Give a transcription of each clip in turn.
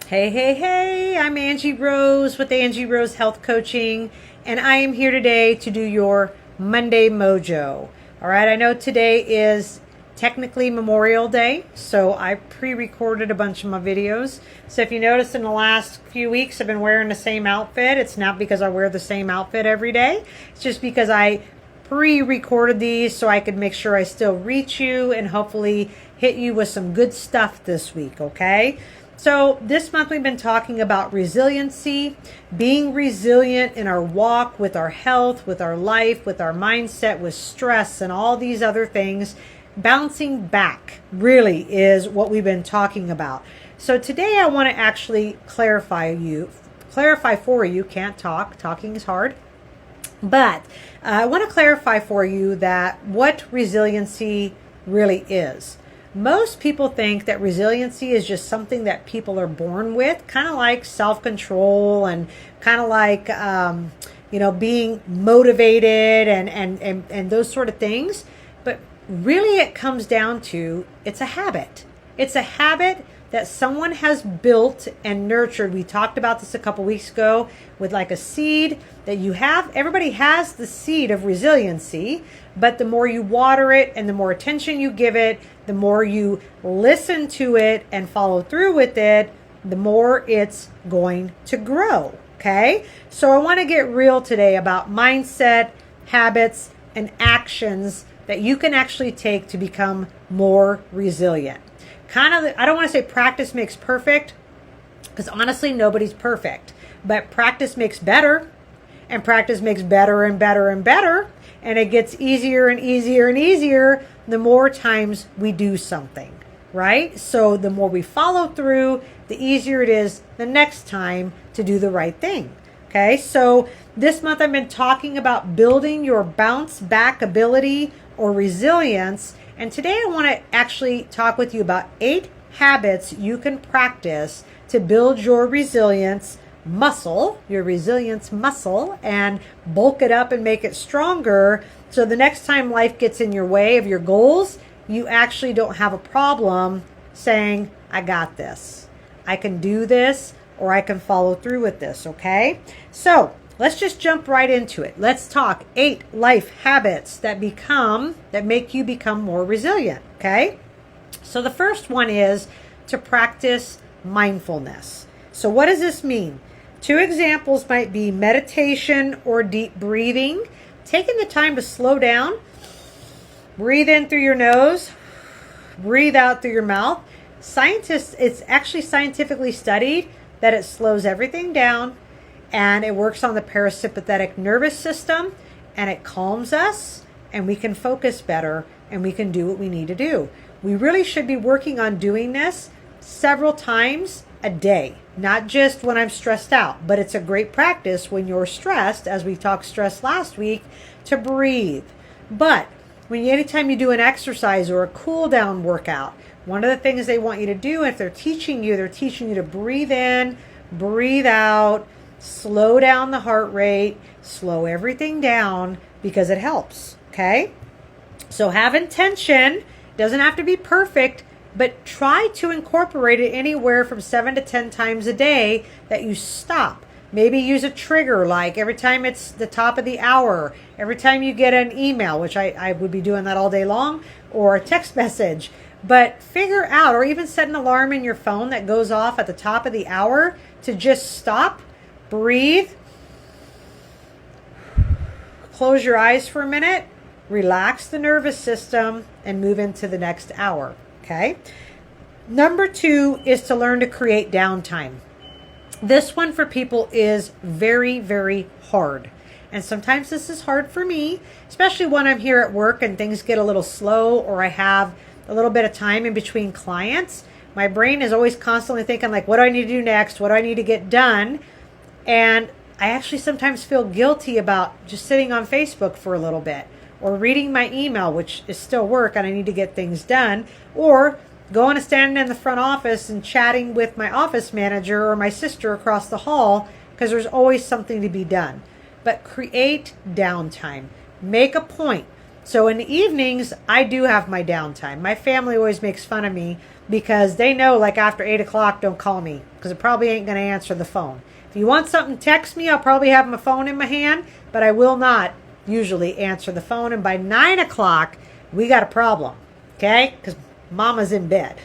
Hey, hey, hey, I'm Angie Rose with Angie Rose Health Coaching, and I am here today to do your Monday Mojo. All right, I know today is technically Memorial Day, so I pre-recorded a bunch of my videos. So if you notice in the last few weeks, I've been wearing the same outfit. It's not because I wear the same outfit every day. It's just because I pre-recorded these so I could make sure I still reach you and hopefully hit you with some good stuff this week, okay? So this month we've been talking about resiliency, being resilient in our walk with our health, with our life, with our mindset, with stress and all these other things. Bouncing back really is what we've been talking about. So today I want to actually clarify for you, can't talk, talking is hard. But I want to clarify for you that what resiliency really is. Most people think that resiliency is just something that people are born with, kind of like self-control and kind of like, being motivated and those sort of things. But really it comes down to, it's a habit. It's a habit that someone has built and nurtured. We talked about this a couple weeks ago with like a seed that you have. Everybody has the seed of resiliency, but the more you water it and the more attention you give it, the more you listen to it and follow through with it, the more it's going to grow. Okay? So I want to get real today about mindset, habits, and actions that you can actually take to become more resilient. I don't want to say practice makes perfect, because honestly, nobody's perfect. But practice makes better, and practice makes better and better and better, and it gets easier and easier and easier the more times we do something, right? So the more we follow through, the easier it is the next time to do the right thing. Okay, so this month I've been talking about building your bounce back ability or resilience. And today I want to actually talk with you about 8 habits you can practice to build your resilience muscle, and bulk it up and make it stronger. So the next time life gets in your way of your goals, you actually don't have a problem saying, I got this. I can do this, or I can follow through with this, okay? So let's just jump right into it. Let's talk 8 life habits that make you become more resilient, okay? So the first one is to practice mindfulness. So what does this mean? 2 examples might be meditation or deep breathing. Taking the time to slow down, breathe in through your nose, breathe out through your mouth. It's actually scientifically studied that it slows everything down, and it works on the parasympathetic nervous system, and it calms us, and we can focus better, and we can do what we need to do. We really should be working on doing this several times a day, not just when I'm stressed out, but it's a great practice when you're stressed, as we talked stress last week, to breathe. But anytime you do an exercise or a cool down workout, one of the things they want you to do, if they're teaching you to breathe in, breathe out, slow down the heart rate, slow everything down, because it helps, okay? So have intention. Doesn't have to be perfect, but try to incorporate it anywhere from 7 to 10 times a day that you stop. Maybe use a trigger, like every time it's the top of the hour, every time you get an email, which I would be doing that all day long, or a text message. But figure out, or even set an alarm in your phone that goes off at the top of the hour to just stop, breathe, close your eyes for a minute, relax the nervous system, and move into the next hour, okay? Number 2 is to learn to create downtime. This one for people is very, very hard. And sometimes this is hard for me, especially when I'm here at work and things get a little slow, or I have a little bit of time in between clients. My brain is always constantly thinking, like, what do I need to do next? What do I need to get done? And I actually sometimes feel guilty about just sitting on Facebook for a little bit, or reading my email, which is still work and I need to get things done, or going and standing in the front office and chatting with my office manager or my sister across the hall, because there's always something to be done. But create downtime. Make a point. So in the evenings, I do have my downtime. My family always makes fun of me because they know like after 8 o'clock, don't call me because I probably ain't going to answer the phone. If you want something, text me. I'll probably have my phone in my hand, but I will not usually answer the phone. And by 9 o'clock, we got a problem, okay? Because mama's in bed,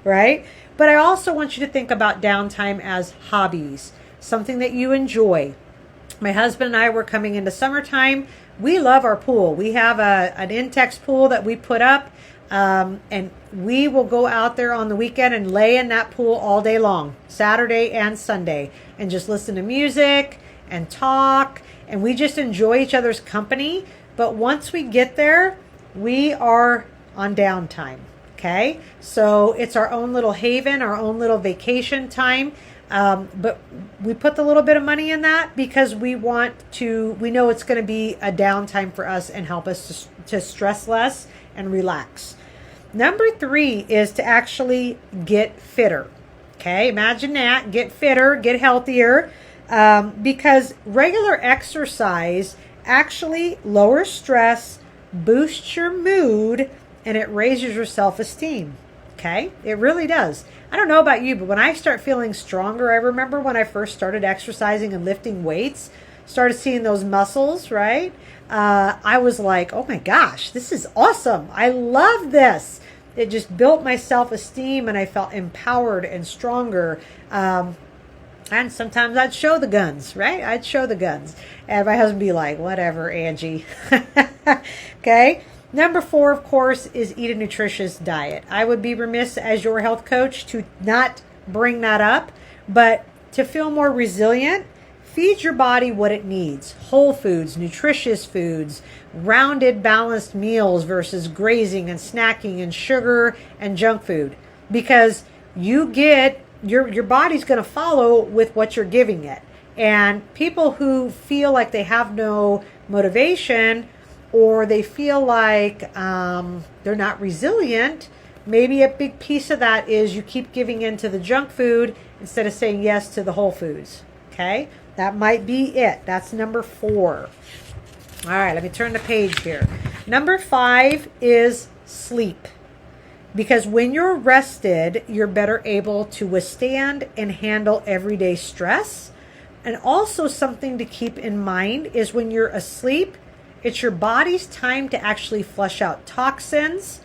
right? But I also want you to think about downtime as hobbies, something that you enjoy. My husband and I were coming into summertime. We love our pool. We have an Intex pool that we put up, and we will go out there on the weekend and lay in that pool all day long, Saturday and Sunday, and just listen to music and talk, and we just enjoy each other's company. But once we get there, we are on downtime, okay? So it's our own little haven, our own little vacation time. But we put the little bit of money in that because we know it's going to be a downtime for us and help us to stress less and relax. Number 3 is to actually get fitter. Okay, imagine that. Get fitter, get healthier, because regular exercise actually lowers stress, boosts your mood, and it raises your self-esteem. Okay, it really does. I don't know about you, but when I start feeling stronger, I remember when I first started exercising and lifting weights, started seeing those muscles, right? I was like, oh my gosh, this is awesome. I love this. It just built my self-esteem and I felt empowered and stronger. And sometimes I'd show the guns, right? I'd show the guns. And my husband would be like, whatever, Angie. Okay. Number 4, of course, is eat a nutritious diet. I would be remiss as your health coach to not bring that up, but to feel more resilient, feed your body what it needs. Whole foods, nutritious foods, rounded, balanced meals versus grazing and snacking and sugar and junk food. Because your body's going to follow with what you're giving it. And people who feel like they have no motivation, or they feel like they're not resilient, maybe a big piece of that is you keep giving in to the junk food instead of saying yes to the whole foods. Okay? That might be it. That's number 4. All right, let me turn the page here. Number 5 is sleep. Because when you're rested, you're better able to withstand and handle everyday stress. And also something to keep in mind is when you're asleep, it's your body's time to actually flush out toxins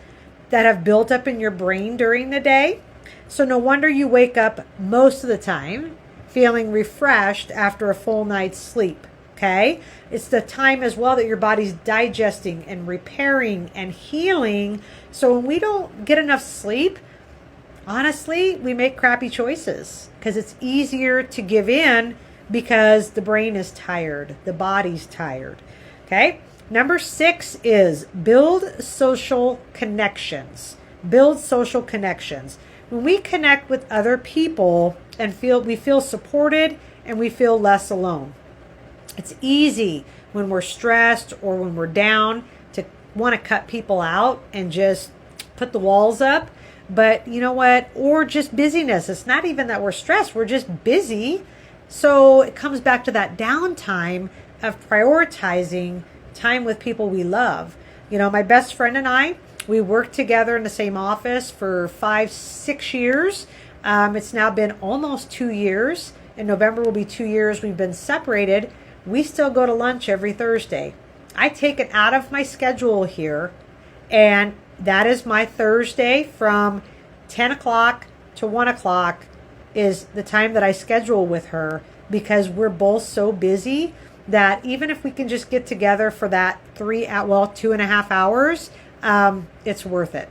that have built up in your brain during the day. So no wonder you wake up most of the time feeling refreshed after a full night's sleep. Okay? It's the time as well that your body's digesting and repairing and healing. So when we don't get enough sleep, honestly, we make crappy choices because it's easier to give in because the brain is tired, the body's tired. Okay? Number 6 is build social connections. Build social connections. When we connect with other people and we feel supported and we feel less alone. It's easy when we're stressed or when we're down to want to cut people out and just put the walls up. But you know what? Or just busyness. It's not even that we're stressed. We're just busy. So it comes back to that downtime of prioritizing time with people we love. You know, my best friend and I, we worked together in the same office for 5-6 years. It's now been almost 2 years. In November will be 2 years we've been separated. We still go to lunch every Thursday. I take it out of my schedule here, and that is my Thursday from 10 o'clock to 1 o'clock is the time that I schedule with her because we're both so busy that even if we can just get together for that 2.5 hours, it's worth it.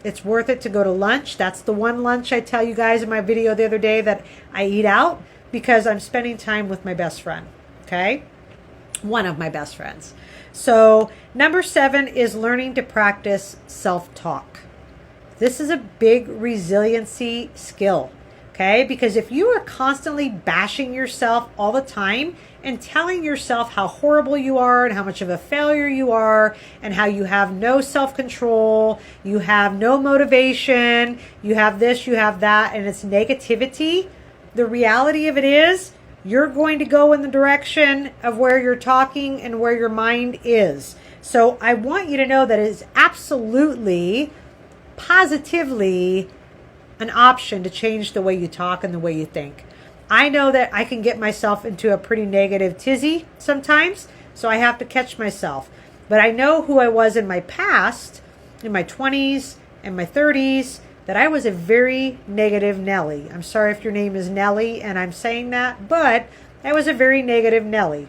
It's worth it to go to lunch. That's the one lunch I tell you guys in my video the other day that I eat out because I'm spending time with my best friend. Okay? One of my best friends. So number 7 is learning to practice self-talk. This is a big resiliency skill. Okay? Because if you are constantly bashing yourself all the time and telling yourself how horrible you are and how much of a failure you are and how you have no self-control, you have no motivation, you have this, you have that, and it's negativity, the reality of it is you're going to go in the direction of where you're talking and where your mind is. So I want you to know that it is absolutely positively an option to change the way you talk and the way you think. I know that I can get myself into a pretty negative tizzy sometimes, so I have to catch myself. But I know who I was in my past, in my 20s and my 30s, that I was a very negative Nelly. I'm sorry if your name is Nelly and I'm saying that, but I was a very negative Nelly.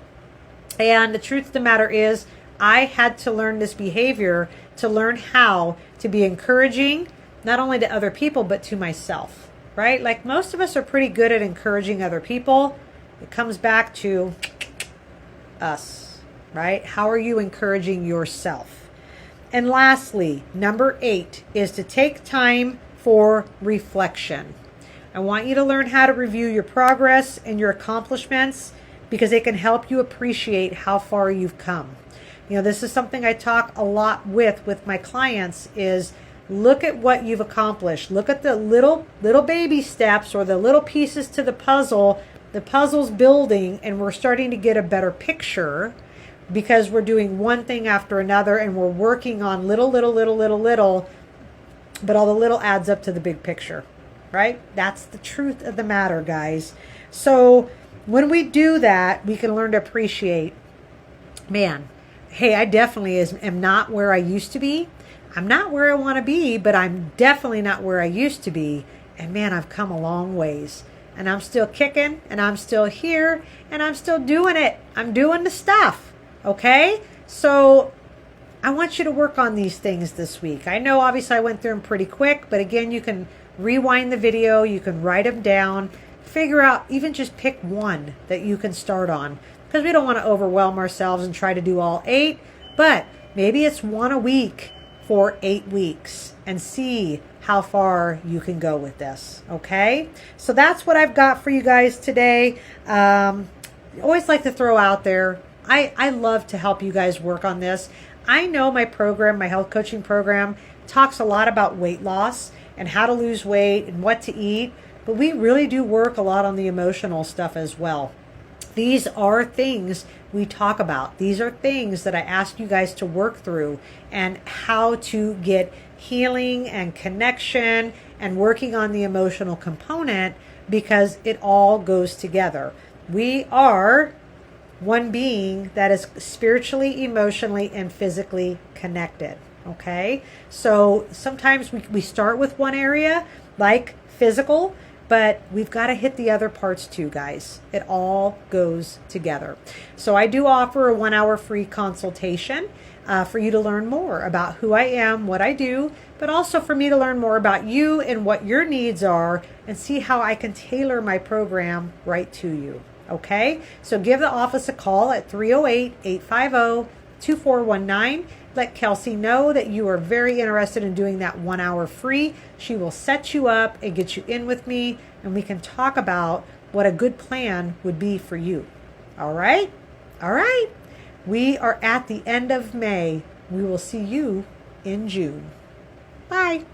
And the truth of the matter is, I had to learn this behavior to learn how to be encouraging, not only to other people, but to myself, right? Like most of us are pretty good at encouraging other people. It comes back to us, right? How are you encouraging yourself? And lastly, number 8 is to take time for reflection. I want you to learn how to review your progress and your accomplishments because it can help you appreciate how far you've come. You know, this is something I talk a lot with my clients is look at what you've accomplished. Look at the little baby steps or the little pieces to the puzzle. The puzzle's building and we're starting to get a better picture because we're doing one thing after another and we're working on little, but all the little adds up to the big picture, right? That's the truth of the matter, guys. So when we do that, we can learn to appreciate, man, hey, I definitely am not where I used to be. I'm not where I want to be, but I'm definitely not where I used to be. And man, I've come a long ways. And I'm still kicking, and I'm still here, and I'm still doing it. I'm doing the stuff, okay? So I want you to work on these things this week. I know obviously I went through them pretty quick, but again, you can rewind the video, you can write them down, figure out, even just pick one that you can start on. Because we don't want to overwhelm ourselves and try to do all 8, but maybe it's one a week for 8 weeks and see how far you can go with this. Okay, so that's what I've got for you guys today. Always like to throw out there, I love to help you guys work on this. I know my program, my health coaching program, talks a lot about weight loss and how to lose weight and what to eat, but we really do work a lot on the emotional stuff as well. These are things we talk about. These are things that I ask you guys to work through and how to get healing and connection and working on the emotional component because it all goes together. We are one being that is spiritually, emotionally, and physically connected. Okay? So sometimes we start with one area, like physical, but we've got to hit the other parts too, guys. It all goes together. So I do offer a 1-hour free consultation for you to learn more about who I am, what I do, but also for me to learn more about you and what your needs are and see how I can tailor my program right to you. Okay? So give the office a call at 308-850-2419. Let Kelsey know that you are very interested in doing that 1 hour free. She will set you up and get you in with me, and we can talk about what a good plan would be for you. All right? All right. We are at the end of May. We will see you in June. Bye.